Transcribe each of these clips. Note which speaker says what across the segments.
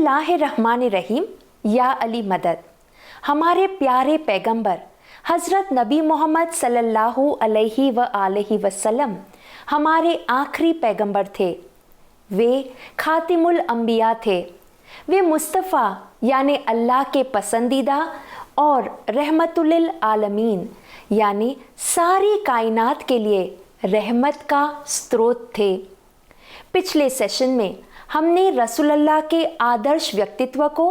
Speaker 1: बिस्मिल्लाहिर्रहमानिर्रहीम। या अली मदद। हमारे प्यारे पैगंबर हज़रत नबी मोहम्मद सल्लल्लाहु अलैहि वसल्लम हमारे आखिरी पैगंबर थे। वे खातिमुल अंबिया थे। वे मुस्तफ़ा यानी अल्लाह के पसंदीदा और रहमतुल आलमीन यानी सारी कायनात के लिए रहमत का स्रोत थे। पिछले सेशन में हमने रसूलुल्लाह के आदर्श व्यक्तित्व को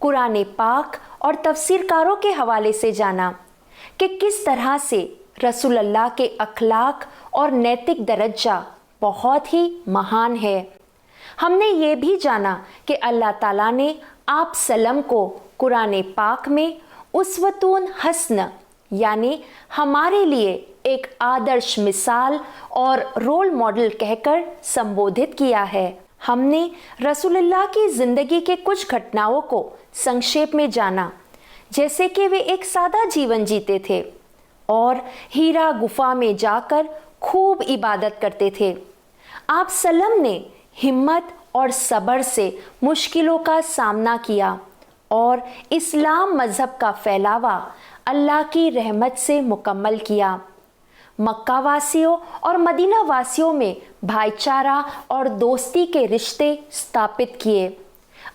Speaker 1: कुरान पाक और तफसीरकारों के हवाले से जाना कि किस तरह से रसूलुल्लाह के अखलाक और नैतिक दर्जा बहुत ही महान है। हमने ये भी जाना कि अल्लाह ताला ने आप सल्लम को कुरान पाक में उस्वतुन हसन यानी हमारे लिए एक आदर्श मिसाल और रोल मॉडल कहकर संबोधित किया है। हमने रसूलुल्लाह की ज़िंदगी के कुछ घटनाओं को संक्षेप में जाना, जैसे कि वे एक सादा जीवन जीते थे और हीरा गुफा में जाकर खूब इबादत करते थे। आप सल्लम ने हिम्मत और सब्र से मुश्किलों का सामना किया और इस्लाम मज़हब का फैलावा अल्लाह की रहमत से मुकम्मल किया। मक्का वासियों और मदीना वासियों में भाईचारा और दोस्ती के रिश्ते स्थापित किए।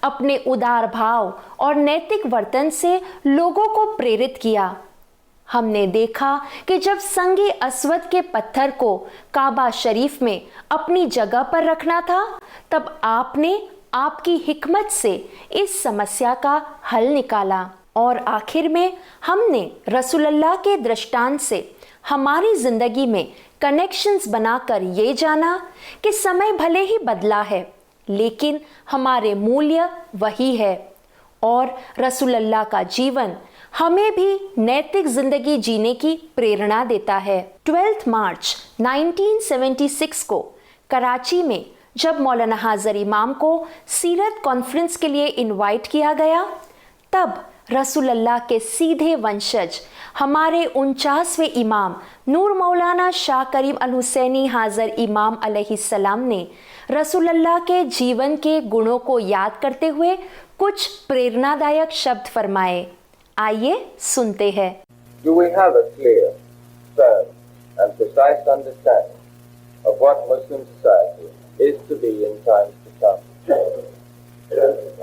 Speaker 1: अपने उदार भाव और नैतिक वर्तन से लोगों को प्रेरित किया। हमने देखा कि जब संगे अस्वद के पत्थर को काबा शरीफ में अपनी जगह पर रखना था, तब आपने आपकी हिकमत से इस समस्या का हल निकाला। और आखिर में हमने रसूलुल्लाह के दृष्टांत से हमारी जिंदगी में कनेक्शंस बनाकर ये जाना कि समय भले ही बदला है, लेकिन हमारे मूल्य वही है और रसूलुल्लाह का जीवन हमें भी नैतिक जिंदगी जीने की प्रेरणा देता है। 12 मार्च 1976 को कराची में जब मौलाना हाज़र इमाम को सीरत कॉन्फ्रेंस के लिए इनवाइट किया गया, तब रसूलुल्लाह के सीधे वंशज हमारे 49वें इमाम नूर मौलाना शाह करीम अल हुसैनी हाज़र इमाम अलैहिस्सलाम ने रसूलुल्लाह के जीवन के गुणों को याद करते हुए कुछ प्रेरणादायक शब्द फरमाए। आइए सुनते हैं।
Speaker 2: Do we have a clear, firm and precise understanding of what Muslim society is to be in times to come?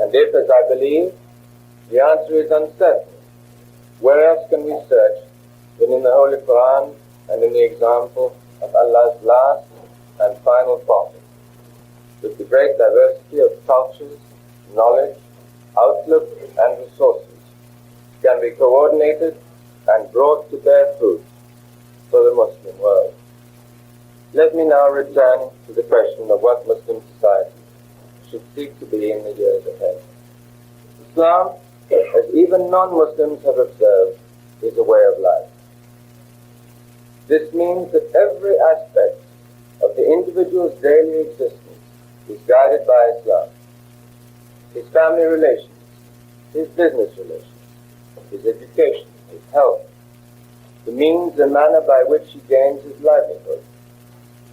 Speaker 2: And if, as I believe, the answer is uncertain, where else can we search than in the Holy Quran and in the example of Allah's last and final prophet? With the great diversity of cultures, knowledge, outlook and resources can be coordinated and brought to bear fruit for the Muslim world. Let me now return to the question of what Muslim society should seek to be in the years ahead. Islam, as even non-Muslims have observed, is a way of life. This means that every aspect of the individual's daily existence is guided by Islam. His family relations, his business relations, his education, his health, the means and manner by which he gains his livelihood,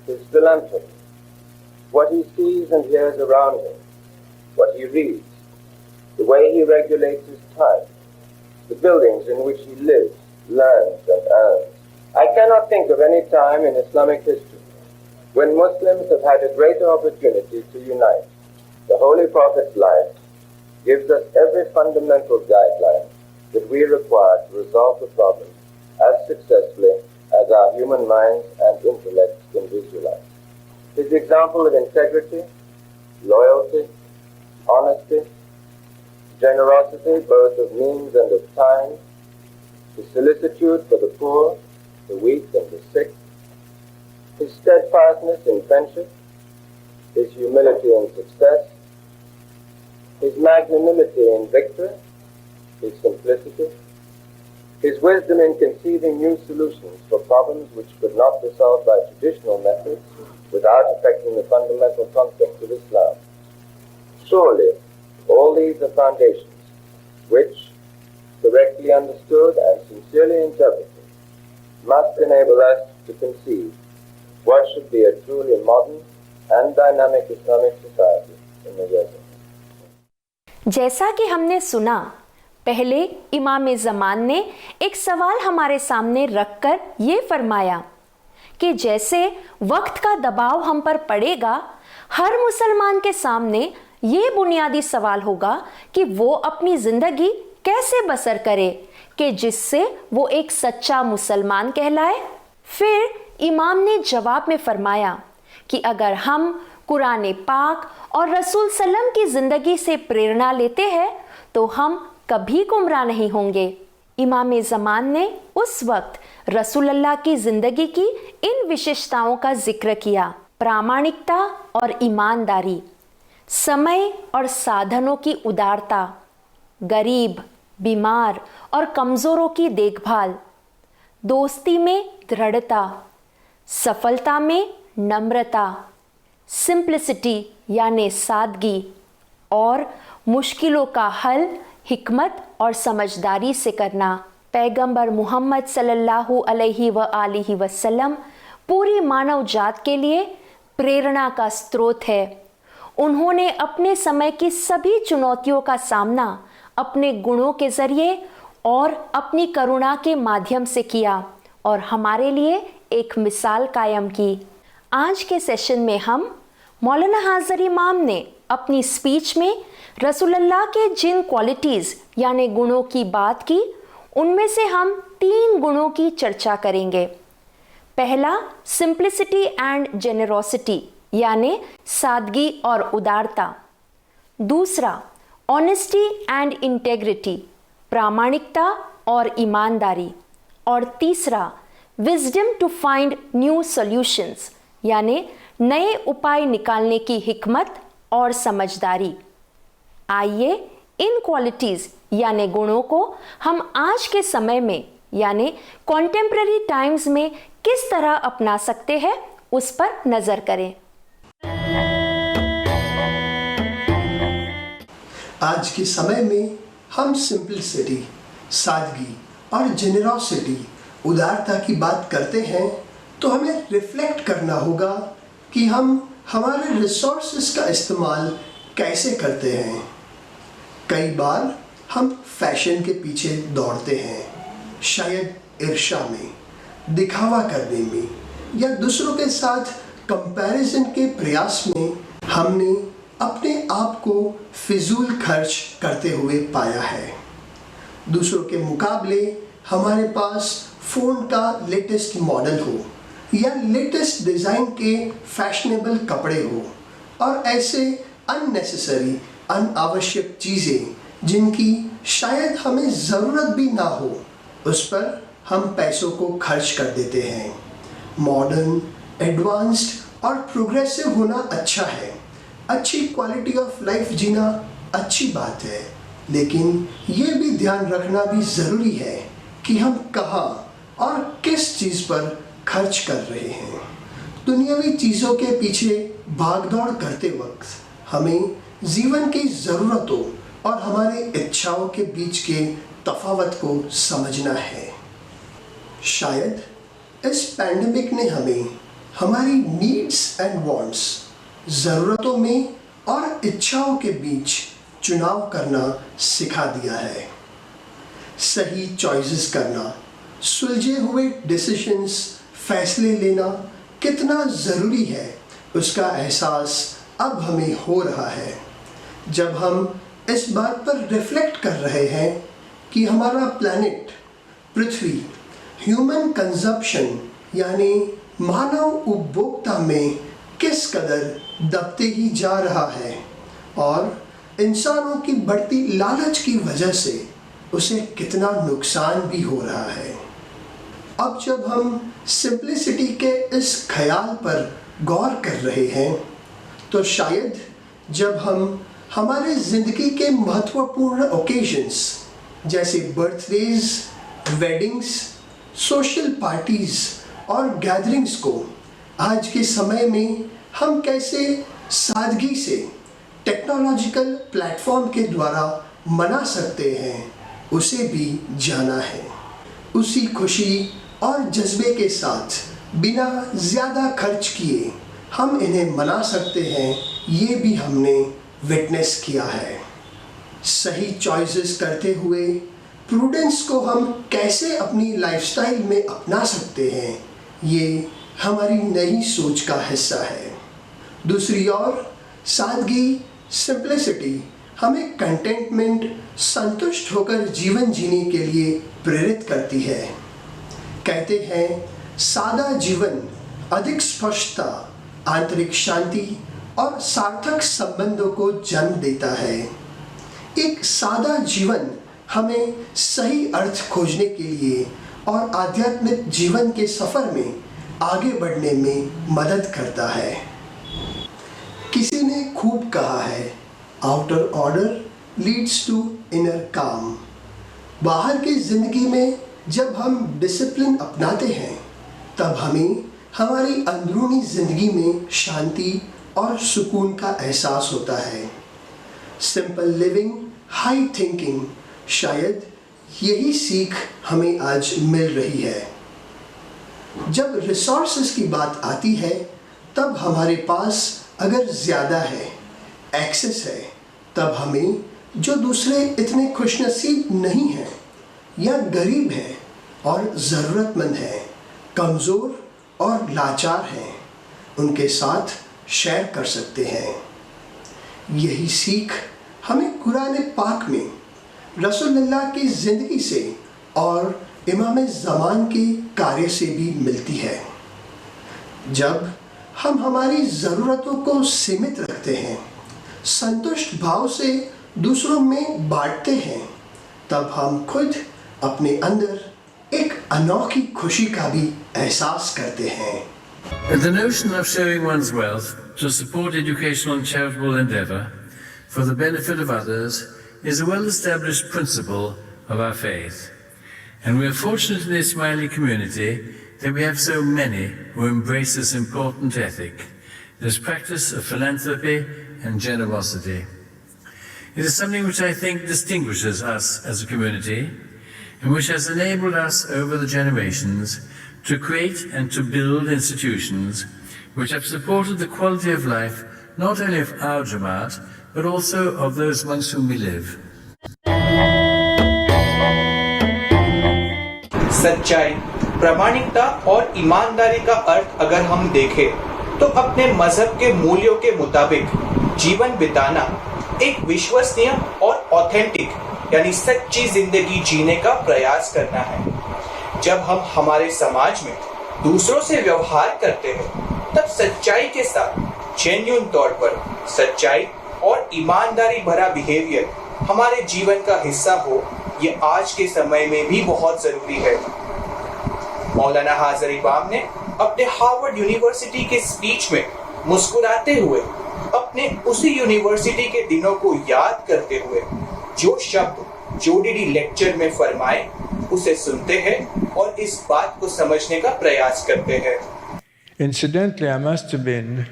Speaker 2: his philanthropy, what he sees and hears around him, what he reads, the way he regulates his time, the buildings in which he lives, learns and earns. I cannot think of any time in Islamic history when Muslims have had a greater opportunity to unite. The Holy Prophet's life gives us every fundamental guideline that we require to resolve the problem as successfully as our human minds and intellects can visualize. His example of integrity, loyalty, honesty, generosity both of means and of time, his solicitude for the poor, the weak and the sick, his steadfastness in friendship, his humility in success, his magnanimity in victory, his simplicity, his wisdom in conceiving new solutions for problems which could not be solved by traditional methods without affecting the fundamental concepts of Islam. Surely, all these are foundations which, correctly understood and sincerely interpreted, must enable us to conceive what should be a truly modern and dynamic Islamic society in the years ahead.
Speaker 1: जैसा कि हमने सुना, पहले इमाम ज़मान ने एक सवाल हमारे सामने रखकर ये फरमाया कि जैसे वक्त का दबाव हम पर पड़ेगा, हर मुसलमान के सामने ये बुनियादी सवाल होगा कि वो अपनी ज़िंदगी कैसे बसर करे कि जिससे वो एक सच्चा मुसलमान कहलाए। फिर इमाम ने जवाब में फरमाया कि अगर हम कुरान पाक और रसूल सल्लम की ज़िंदगी से प्रेरणा लेते हैं तो हम कभी गुमराह नहीं होंगे। इमाम ज़मान ने उस वक्त रसूल अल्लाह की ज़िंदगी की इन विशेषताओं का जिक्र किया: प्रामाणिकता और ईमानदारी, समय और साधनों की उदारता, गरीब, बीमार और कमज़ोरों की देखभाल, दोस्ती में दृढ़ता, सफलता में नम्रता, सिंप्लिसिटी यानी सादगी, और मुश्किलों का हल हिकमत और समझदारी से करना। पैगंबर मोहम्मद सल्लल्लाहु अलैहि वसल्लम पूरी मानव जात के लिए प्रेरणा का स्रोत है। उन्होंने अपने समय की सभी चुनौतियों का सामना अपने गुणों के ज़रिए और अपनी करुणा के माध्यम से किया और हमारे लिए एक मिसाल कायम की। आज के सेशन में हम मौलाना हाज़र इमाम ने अपनी स्पीच में रसूलुल्लाह के जिन क्वालिटीज़ यानी गुणों की बात की, उनमें से हम 3 गुणों की चर्चा करेंगे। पहला, सिंप्लिसिटी एंड जेनरोसिटी यानी सादगी और उदारता। दूसरा, ऑनेस्टी एंड इंटेग्रिटी, प्रामाणिकता और ईमानदारी। और तीसरा, wisdom to find new solutions यानी नए उपाय निकालने की हिकमत और समझदारी। आइए इन क्वालिटीज़ यानी गुणों को हम आज के समय में यानी कॉन्टेम्प्ररी टाइम्स में किस तरह अपना सकते हैं, उस पर नज़र करें।
Speaker 3: आज के समय में हम सिंपलिसिटी, सादगी और जेनरोसिटी, उदारता की बात करते हैं तो हमें रिफ्लेक्ट करना होगा कि हम हमारे रिसोर्सेज का इस्तेमाल कैसे करते हैं। कई बार हम फैशन के पीछे दौड़ते हैं, शायद ईर्ष्या में, दिखावा करने में या दूसरों के साथ कंपैरिजन के प्रयास में हमने अपने आप को फिजूल खर्च करते हुए पाया है। दूसरों के मुकाबले हमारे पास फ़ोन का लेटेस्ट मॉडल हो या लेटेस्ट डिज़ाइन के फैशनेबल कपड़े हो और ऐसे अननेसेसरी, अनावश्यक चीज़ें जिनकी शायद हमें ज़रूरत भी ना हो, उस पर हम पैसों को खर्च कर देते हैं। मॉडर्न, एडवांस्ड और प्रोग्रेसिव होना अच्छा है, अच्छी क्वालिटी ऑफ लाइफ जीना अच्छी बात है, लेकिन ये भी ध्यान रखना भी ज़रूरी है कि हम कहाँ और किस चीज़ पर खर्च कर रहे हैं। दुनियावी चीज़ों के पीछे भागदौड़ करते वक्त हमें जीवन की ज़रूरतों और हमारे इच्छाओं के बीच के तफावत को समझना है। शायद इस पैंडेमिक ने हमें हमारी नीड्स एंड वांट्स, ज़रूरतों में और इच्छाओं के बीच चुनाव करना सिखा दिया है। सही चॉइसेस करना, सुलझे हुए डिसीजंस, फैसले लेना कितना ज़रूरी है, उसका एहसास अब हमें हो रहा है जब हम इस बात पर रिफ्लेक्ट कर रहे हैं कि हमारा प्लैनेट पृथ्वी ह्यूमन कंजप्शन यानी मानव उपभोक्ता में किस कदर दबते ही जा रहा है और इंसानों की बढ़ती लालच की वजह से उसे कितना नुकसान भी हो रहा है। अब जब हम सिंप्लिसिटी के इस ख्याल पर गौर कर रहे हैं तो शायद जब हम हमारे ज़िंदगी के महत्वपूर्ण ओकेजन्स जैसे बर्थडेज, वेडिंग्स, सोशल पार्टीज़ और गैदरिंग्स को आज के समय में हम कैसे सादगी से टेक्नोलॉजिकल प्लेटफॉर्म के द्वारा मना सकते हैं, उसे भी जाना है। उसी खुशी और जज्बे के साथ बिना ज़्यादा खर्च किए हम इन्हें मना सकते हैं, ये भी हमने विटनेस किया है। सही चॉइसेस करते हुए प्रूडेंस को हम कैसे अपनी लाइफस्टाइल में अपना सकते हैं, ये हमारी नई सोच का हिस्सा है। दूसरी ओर सादगी, सिंप्लिसिटी हमें कंटेंटमेंट, संतुष्ट होकर जीवन जीने के लिए प्रेरित करती है। कहते हैं सादा जीवन अधिक स्पष्टता, आंतरिक शांति और सार्थक संबंधों को जन्म देता है। एक सादा जीवन हमें सही अर्थ खोजने के लिए और आध्यात्मिक जीवन के सफर में आगे बढ़ने में मदद करता है। किसी ने खूब कहा है, outer order leads to inner calm. बाहर की जिंदगी में जब हम डिसिप्लिन अपनाते हैं, तब हमें हमारी अंदरूनी जिंदगी में शांति और सुकून का एहसास होता है। सिंपल लिविंग, हाई थिंकिंग, शायद यही सीख हमें आज मिल रही है। जब रिसोर्सेज की बात आती है, तब हमारे पास अगर ज़्यादा है, एक्सेस है, तब हमें जो दूसरे इतने खुशनसीब नहीं हैं या गरीब हैं और ज़रूरतमंद हैं, कमज़ोर और लाचार हैं, उनके साथ शेयर कर सकते हैं। यही सीख हमें कुरान पाक में रसूलुल्लाह की ज़िंदगी से और इमाम ज़मान के कार्य से भी मिलती है। जब हम हमारी ज़रूरतों को सीमित रखते हैं, संतुष्ट भाव से दूसरों में बांटते हैं, तब हम खुद अपने अंदर एक अनोखी खुशी का भी एहसास करते हैं।
Speaker 4: The notion of sharing one's wealth to support educational and charitable endeavor for the benefit of others is a well-established principle of our faith. And we are fortunate in the Ismaili community that we have so many who embrace this important ethic, this practice of philanthropy and generosity. It is something which I think distinguishes us as a community and which has enabled us over the generations to create and to build institutions which have supported the quality of life not only of our Jamaat but also of those amongst whom we live.
Speaker 5: सच्चाई, प्रामाणिकता और ईमानदारी का अर्थ अगर हम देखें तो अपने मजहब के मूल्यों के मुताबिक जीवन बिताना, एक विश्वसनीय और ऑथेंटिक यानी सच्ची जिंदगी जीने का प्रयास करना है। जब हम हमारे समाज में दूसरों से व्यवहार करते हैं, तब सच्चाई के साथ जेन्युइन तौर पर सच्चाई और ईमानदारी भरा बिहेवियर हमारे जीवन का हिस्सा हो, ये आज के समय में भी बहुत जरूरी है। मौलाना हाज़र इमाम ने अपने हार्वर्ड यूनिवर्सिटी के स्पीच में मुस्कुराते हुए अपने उसी यूनिवर्सिटी के दिनों को याद करते हुए जो शब्द जोडीडी लेक्चर में फरमाए उसे सुनते हैं और इस बात को समझने का प्रयास करते हैं।
Speaker 6: Incidentally, I must have been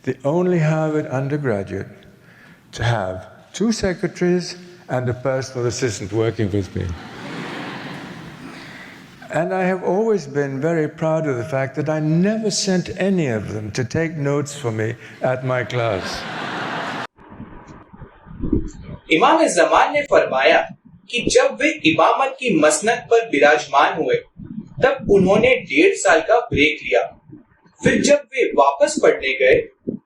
Speaker 6: the only Harvard undergraduate to have 2 secretaries and a personal assistant working with me. And I have always been very proud of the fact that I never sent any of them to take notes for me at my class.
Speaker 5: इमाम ज़मान ने फरमाया कि जब वे इमामत की मसनद पर विराजमान हुए, तब उन्होंने 1.5 साल का ब्रेक लिया। फिर जब वे वापस पढ़ने गए,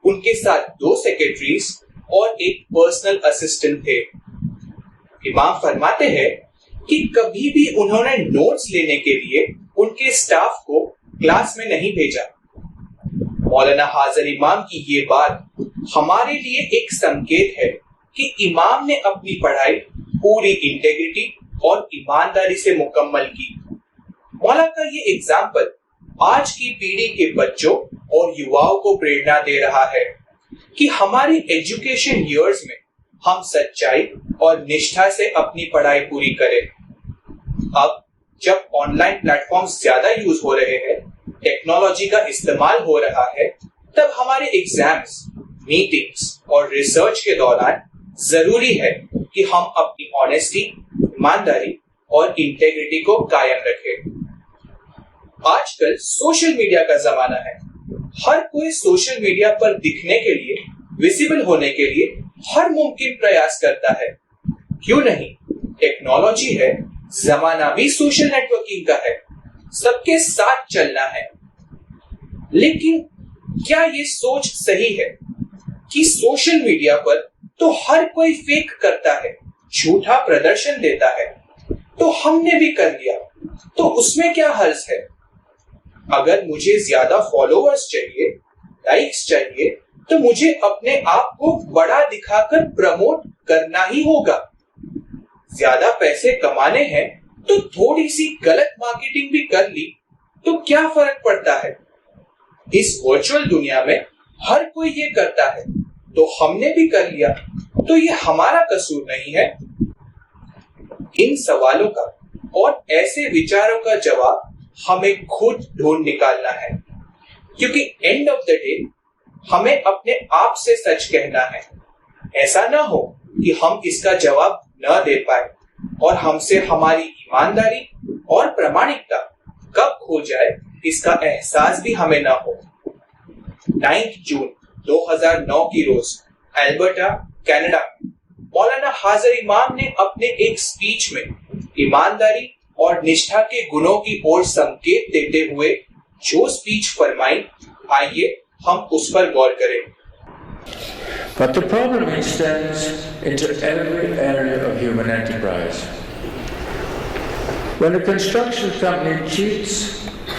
Speaker 5: उनके साथ 2 सेक्रेटरीज और एक पर्सनल असिस्टेंट थे। इमाम फरमाते हैं कि कभी भी उन्होंने नोट्स लेने के लिए उनके स्टाफ को क्लास में नहीं भेजा। मौलाना हाज़र इमाम की ये बात हमारे लिए एक संकेत है कि इमाम ने अपनी पढ़ाई पूरी इंटेग्रिटी और ईमानदारी से मुकम्मल की। मौला का ये एग्जाम्पल आज की पीढ़ी के बच्चों और युवाओं को प्रेरणा दे रहा है कि हमारी एजुकेशन ईयर्स में हम सच्चाई और निष्ठा से अपनी पढ़ाई पूरी करें। अब जब ऑनलाइन प्लेटफॉर्म्स ज्यादा यूज हो रहे हैं, टेक्नोलॉजी का इस्तेमाल हो रहा है, तब हमारे एग्जाम्स, मीटिंग्स और रिसर्च के दौरान जरूरी है कि हम अपनी ऑनेस्टी, ईमानदारी और इंटेग्रिटी को कायम रखें। आजकल सोशल मीडिया का जमाना है। हर कोई सोशल मीडिया पर दिखने के लिए, विजिबल होने के लिए हर मुमकिन प्रयास करता है। क्यों नहीं, टेक्नोलॉजी है, जमाना भी सोशल नेटवर्किंग का है, सबके साथ चलना है। लेकिन क्या ये सोच सही है कि सोशल मीडिया पर तो हर कोई फेक करता है, झूठा प्रदर्शन देता है, तो हमने भी कर लिया, तो उसमें क्या हर्ज है? अगर मुझे ज्यादा फॉलोअर्स चाहिए, लाइक्स चाहिए, तो मुझे अपने आप को बड़ा दिखाकर प्रमोट करना ही होगा। ज्यादा पैसे कमाने हैं तो थोड़ी सी गलत मार्केटिंग भी कर ली तो क्या फर्क पड़ता है? इस वर्चुअल दुनिया में हर कोई ये करता है, तो हमने भी कर लिया, तो ये हमारा कसूर नहीं है। इन सवालों का और ऐसे विचारों का जवाब हमें खुद ढूंढ निकालना है, क्योंकि एंड ऑफ द डे हमें अपने आप से सच कहना है। ऐसा ना हो कि हम इसका जवाब न दे पाए और हमसे हमारी ईमानदारी और प्रामाणिकता कब खो जाए इसका एहसास भी हमें ना हो। 9 जून 2009 की रोज एल्बर्टा, कनाडा में मौलाना हाजिर इमाम ने अपने एक स्पीच में ईमानदारी और निष्ठा के गुणों की ओर संकेत देते हुए जो स्पीच फरमाई, आइए हम उस पर गौर करें।
Speaker 6: But the problem extends into every area of human enterprise. When a construction company cheats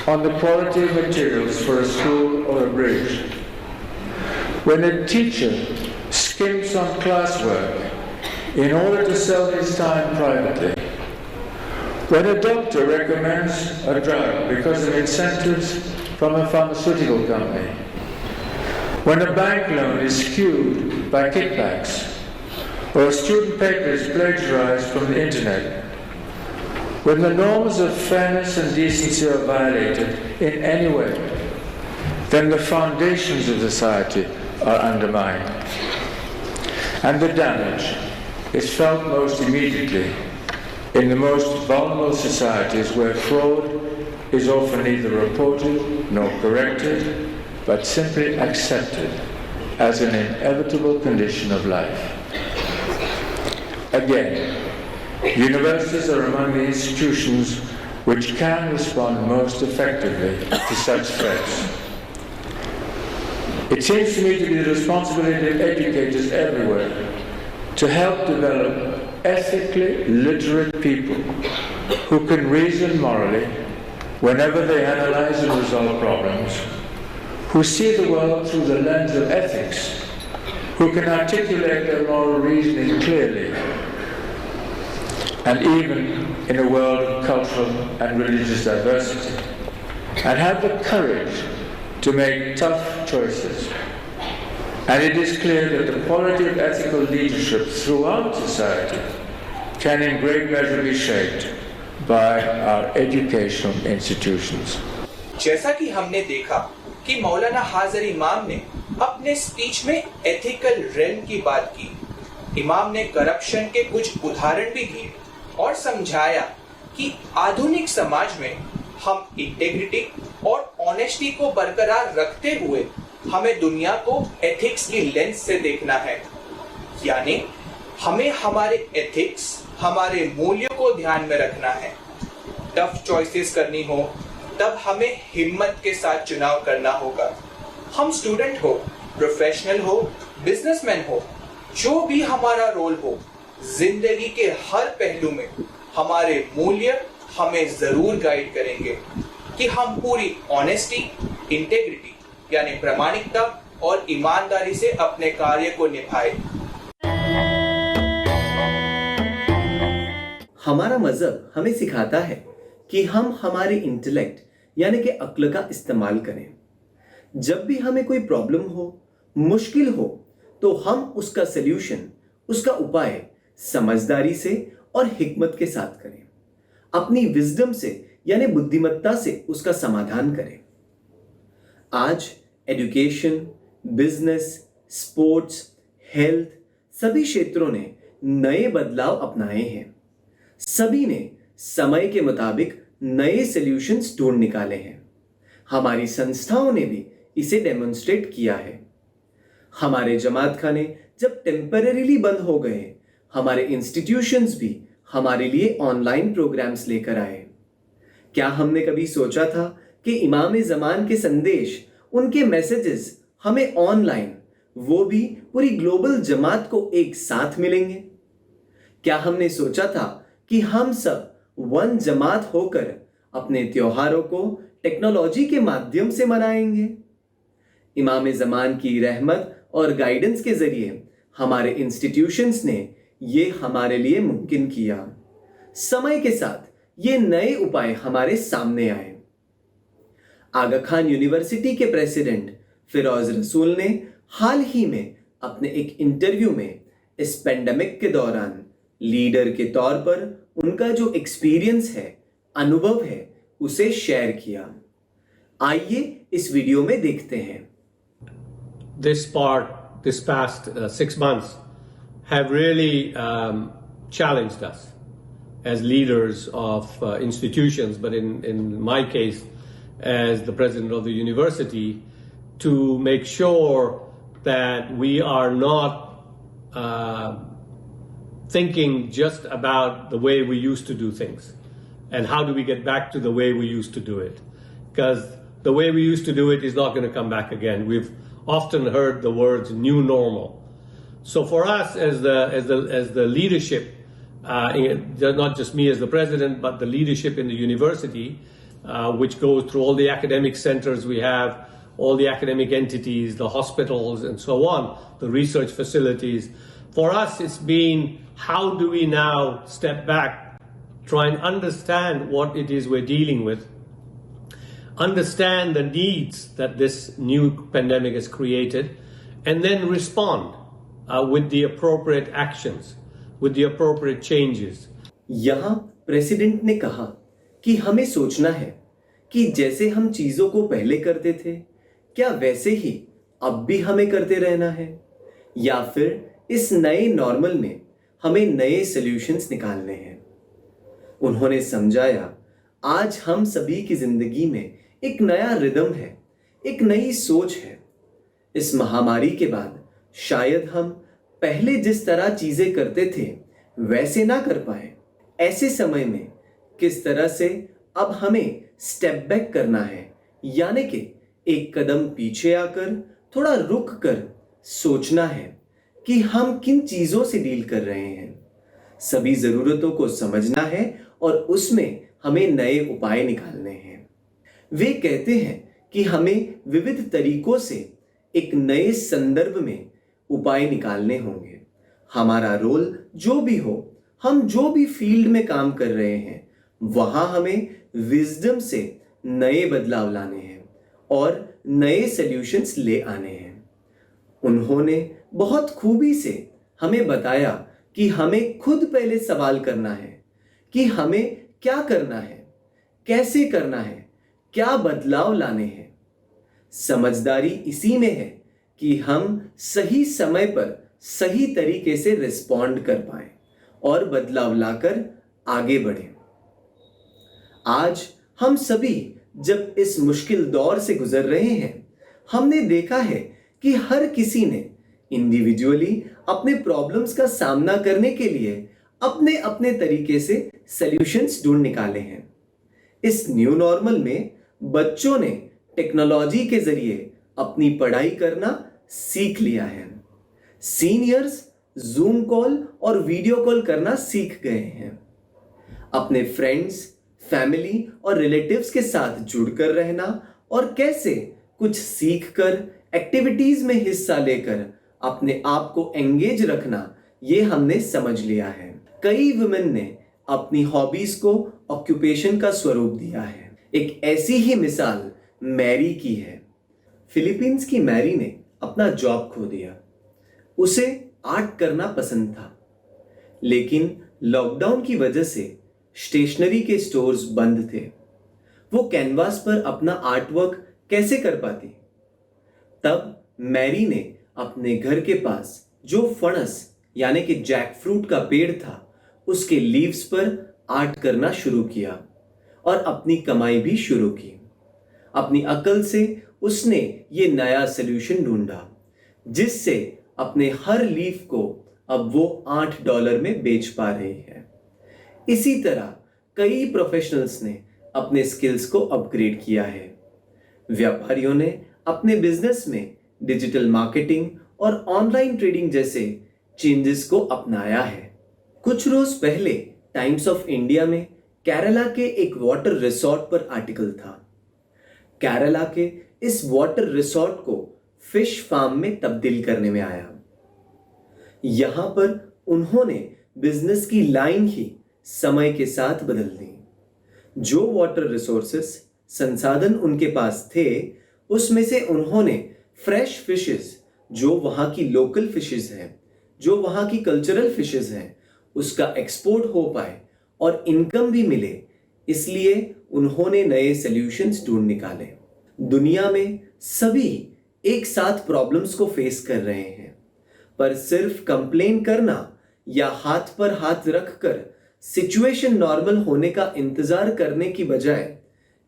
Speaker 6: on the quality of materials for a school or a bridge, when a teacher skims on classwork in order to sell his time privately, when a doctor recommends a drug because of incentives from a pharmaceutical company, when a bank loan is skewed by kickbacks, or a student paper is plagiarized from the internet, when the norms of fairness and decency are violated in any way, then the foundations of society are undermined. And the damage is felt most immediately in the most vulnerable societies where fraud is often neither reported nor corrected, but simply accepted as an inevitable condition of life. Again, universities are among the institutions which can respond most effectively to such threats. It seems to me to be the responsibility of educators everywhere to help develop ethically literate people who can reason morally whenever they analyze and resolve problems, who see the world through the lens of ethics, who can articulate their moral reasoning clearly, and even in a world of cultural and religious diversity, and have the courage to make tough choices. And it is clear that the quality of ethical leadership throughout society can in great measure be shaped by our educational institutions.
Speaker 5: जैसा कि हमने देखा कि मौलाना हाजिर इमाम ने अपने speech में एथिकल रेल्म की बात की, इमाम ने करप्शन के कुछ उदाहरण भी दिए और समझाया कि आधुनिक समाज में हम इंटेग्रिटी और ऑनेस्टी को बरकरार रखते हुए हमें दुनिया को एथिक्स की लेंस से देखना है। यानी हमें हमारे एथिक्स, हमारे मूल्यों को ध्यान में रखना है। टफ चॉइसेस करनी हो तब हमें हिम्मत के साथ चुनाव करना होगा। हम स्टूडेंट हो, प्रोफेशनल हो, बिजनेसमैन हो, जो भी हमारा रोल हो, जिंदगी के हर पहलू में हमारे मूल्य हमें जरूर गाइड करेंगे कि हम पूरी ऑनेस्टी, इंटेग्रिटी यानी प्रामाणिकता और ईमानदारी से अपने कार्य को निभाएं।
Speaker 7: हमारा मजहब हमें सिखाता है कि हम हमारे इंटेलेक्ट यानी कि अक्ल का इस्तेमाल करें। जब भी हमें कोई प्रॉब्लम हो, मुश्किल हो, तो हम उसका सल्यूशन, उसका उपाय समझदारी से और हिकमत के साथ करें, अपनी विजडम से यानी बुद्धिमत्ता से उसका समाधान करें। आज एजुकेशन, बिजनेस, स्पोर्ट्स, हेल्थ सभी क्षेत्रों ने नए बदलाव अपनाए हैं। सभी ने समय के मुताबिक नए सॉल्यूशंस ढूंढ निकाले हैं। हमारी संस्थाओं ने भी इसे डेमोन्स्ट्रेट किया है। हमारे जमात खाने जब टेम्परेरीली बंद हो गए, हमारे इंस्टीट्यूशंस भी हमारे लिए ऑनलाइन प्रोग्राम्स लेकर आए। क्या हमने कभी सोचा था कि इमाम ज़मान के संदेश, उनके मैसेजेस हमें ऑनलाइन, वो भी पूरी ग्लोबल जमात को एक साथ मिलेंगे? क्या हमने सोचा था कि हम सब वन जमात होकर अपने त्योहारों को टेक्नोलॉजी के माध्यम से मनाएंगे? इमाम ज़मान की रहमत और गाइडेंस के जरिए हमारे इंस्टीट्यूशंस ने ये हमारे लिए मुमकिन किया। समय के साथ ये नए उपाय हमारे सामने आए। आगा खान यूनिवर्सिटी के प्रेसिडेंट फिरोज रसूल ने हाल ही में अपने एक इंटरव्यू में इस पेंडेमिक के दौरान लीडर के तौर पर उनका जो एक्सपीरियंस है, अनुभव है, उसे शेयर किया। आइए इस वीडियो में देखते हैं।
Speaker 8: This past 6 months have really challenged us as leaders of institutions, but in my case, as the president of the university, to make sure that we are not thinking just about the way we used to do things and how do we get back to the way we used to do it, because the way we used to do it is not going to come back again. We've often heard the words new normal. So for us as the leadership, not just me as the president, but the leadership in the university, which goes through all the academic centers we have, all the academic entities, the hospitals and so on, the research facilities. For us, it's been how do we now step back, try and understand what it is we're dealing with, understand the needs that this new pandemic has created, and then respond with the appropriate actions, with the appropriate changes.
Speaker 7: यहाँ president ने कहा कि हमें सोचना है कि जैसे हम चीजों को पहले करते थे, क्या वैसे ही अब भी हमें करते रहना है, या फिर इस नए नॉर्मल में हमें नए सॉल्यूशंस निकालने हैं। उन्होंने समझाया, आज हम सभी की जिंदगी में एक नया रिदम है, एक नई सोच है। इस महामारी के बाद शायद हम पहले जिस तरह चीजें करते थे वैसे ना कर पाए। ऐसे समय में किस तरह से अब हमें स्टेप बैक करना है, यानी कि एक कदम पीछे आकर थोड़ा रुक कर सोचना है कि हम किन चीजों से डील कर रहे हैं। सभी जरूरतों को समझना है और उसमें हमें नए उपाय निकालने हैं। वे कहते हैं कि हमें विविध तरीकों से एक नए संदर्भ में उपाय निकालने होंगे। हमारा रोल जो भी हो, हम जो भी फील्ड में काम कर रहे हैं, वहां हमें विजडम से नए बदलाव लाने हैं और नए सॉल्यूशंस ले आने हैं। उन्होंने बहुत खूबी से हमें बताया कि हमें खुद पहले सवाल करना है कि हमें क्या करना है, कैसे करना है, क्या बदलाव लाने हैं। समझदारी इसी में है कि हम सही समय पर सही तरीके से रिस्पॉन्ड कर पाएं और बदलाव लाकर आगे बढ़ें। आज हम सभी जब इस मुश्किल दौर से गुजर रहे हैं, हमने देखा है कि हर किसी ने इंडिविजुअली अपने प्रॉब्लम्स का सामना करने के लिए अपने अपने तरीके से सॉल्यूशंस ढूंढ निकाले हैं। इस न्यू नॉर्मल में बच्चों ने टेक्नोलॉजी के जरिए अपनी पढ़ाई करना सीख लिया है। सीनियर्स जूम कॉल और वीडियो कॉल करना सीख गए हैं। अपने फ्रेंड्स, फैमिली और रिलेटिव्स के साथ जुड़कर रहना और कैसे कुछ सीखकर एक्टिविटीज में हिस्सा लेकर अपने आप को एंगेज रखना, ये हमने समझ लिया है। कई वुमेन ने अपनी हॉबीज को ऑक्यूपेशन का स्वरूप दिया है। एक ऐसी ही मिसाल मैरी की है। फिलीपींस की मैरी ने अपना जॉब खो दिया। उसे आर्ट करना पसंद था, लेकिन लॉकडाउन की वजह से स्टेशनरी के स्टोर्स बंद थे। वो कैनवास पर अपना आर्टवर्क कैसे कर पाती? तब मैरी ने अपने घर के पास जो फणस यानी कि जैक फ्रूट का पेड़ था, उसके लीव्स पर आर्ट करना शुरू किया और अपनी कमाई भी शुरू की। अपनी अकल से उसने ये नया सॉल्यूशन ढूंढा, जिससे अपने हर लीफ को अब वो $8 में बेच पा रही है। इसी तरह कई प्रोफेशनल्स ने अपने स्किल्स को अपग्रेड किया है। व्यापारियों ने अपने बिजनेस में डिजिटल मार्केटिंग और ऑनलाइन ट्रेडिंग जैसे चेंजेस को अपनाया है। कुछ रोज पहले टाइम्स ऑफ इंडिया में केरला के एक वाटर रिसोर्ट पर आर्टिकल था। केरला के इस वाटर रिसोर्ट को फिश फार्म में तब्दील करने में आया। यहां पर उन्होंने बिजनेस की लाइन ही समय के साथ बदल दी। जो वाटर रिसोर्सेस संसाधन उनके पास थे, उसमें से उन्होंने फ्रेश फिशेस, जो वहां की लोकल फिशेस हैं, जो वहां की कल्चरल फिशेस हैं, उसका एक्सपोर्ट हो पाए और इनकम भी मिले, इसलिए उन्होंने नए सॉल्यूशंस ढूंढ निकाले। दुनिया में सभी एक साथ प्रॉब्लम्स को फेस कर रहे हैं, पर सिर्फ कंप्लेन करना या हाथ पर हाथ रखकर सिचुएशन नॉर्मल होने का इंतजार करने की बजाय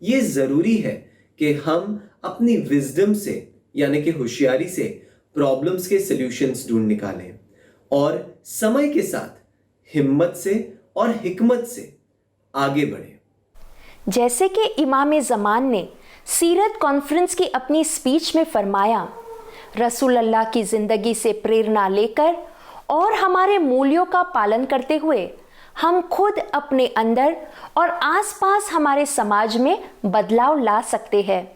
Speaker 7: ये जरूरी है कि हम अपनी विजडम से यानी कि होशियारी से प्रॉब्लम्स के सॉल्यूशंस ढूंढ निकालें और समय के साथ हिम्मत से और हिकमत से आगे बढ़े।
Speaker 1: जैसे कि इमाम ज़मान ने सीरत कॉन्फ्रेंस की अपनी स्पीच में फरमाया, रसूल अल्लाह की ज़िंदगी से प्रेरणा लेकर और हमारे मूल्यों का पालन करते हुए हम खुद अपने अंदर और आसपास हमारे समाज में बदलाव ला सकते हैं।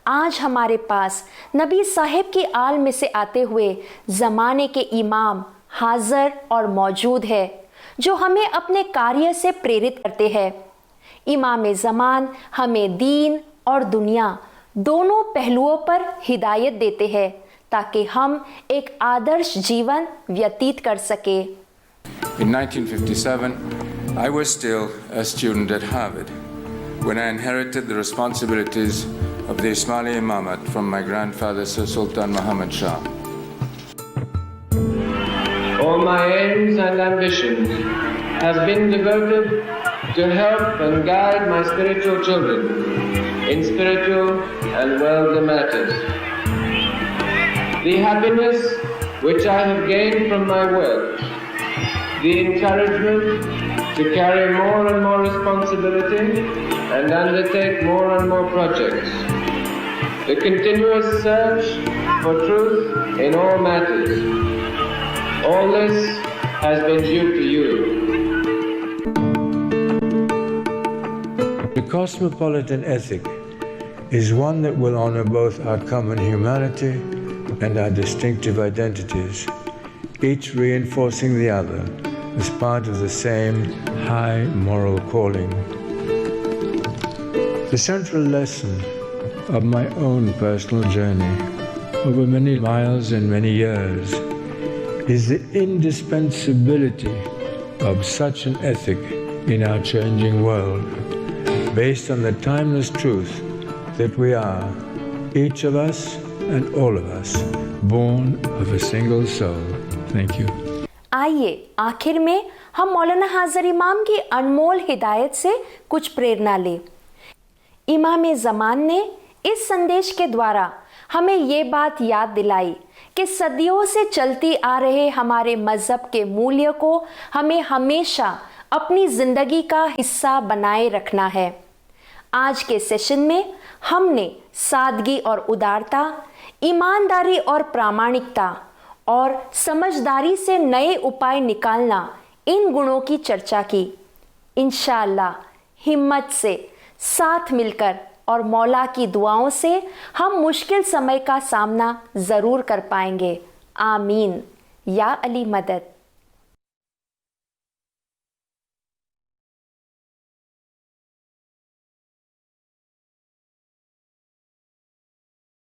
Speaker 1: आज हमारे पास नबी साहिब की आल में से आते हुए ज़माने के इमाम हाज़िर और मौजूद है, जो हमें अपने कार्य से प्रेरित करते हैं। इमाम ज़मान हमें दीन और दुनिया दोनों पहलुओं पर हिदायत देते हैं ताकि हम एक आदर्श जीवन व्यतीत कर सके।
Speaker 9: In 1957, I was still a student at Harvard when I inherited the responsibilities of the Ismaili Imamat from my grandfather Sir Sultan Muhammad Shah.
Speaker 6: All my aims and ambitions have been devoted to help and guide my spiritual children in spiritual and worldly matters. The happiness which I have gained from my work, the encouragement to carry more and more responsibility and undertake more and more projects, the continuous search for truth in all matters, all this has been due to you.
Speaker 10: The cosmopolitan ethic is one that will honor both our common humanity and our distinctive identities, each reinforcing the other as part of the same high moral calling. The central lesson of my own personal journey over many miles and many years is the indispensability of such an ethic in our changing world, based on the timeless truth that we are, each of us and all of us, born of a single soul. Thank you.
Speaker 1: आइए आखिर में हम मौलाना हाज़िर इमाम की अनमोल हिदायत से कुछ प्रेरणा लें। इमाम ज़मान ने इस संदेश के द्वारा हमें ये बात याद दिलाई कि सदियों से चलती आ रहे हमारे मज़हब के मूल्य को हमें हमेशा अपनी ज़िंदगी का हिस्सा बनाए रखना है। आज के सेशन में हमने सादगी और उदारता, ईमानदारी और प्रामाणिकता और समझदारी से नए उपाय निकालना, इन गुणों की चर्चा की। इंशाअल्लाह हिम्मत से, साथ मिलकर और मौला की दुआओं से हम मुश्किल समय का सामना ज़रूर कर पाएंगे। आमीन या अली मदद।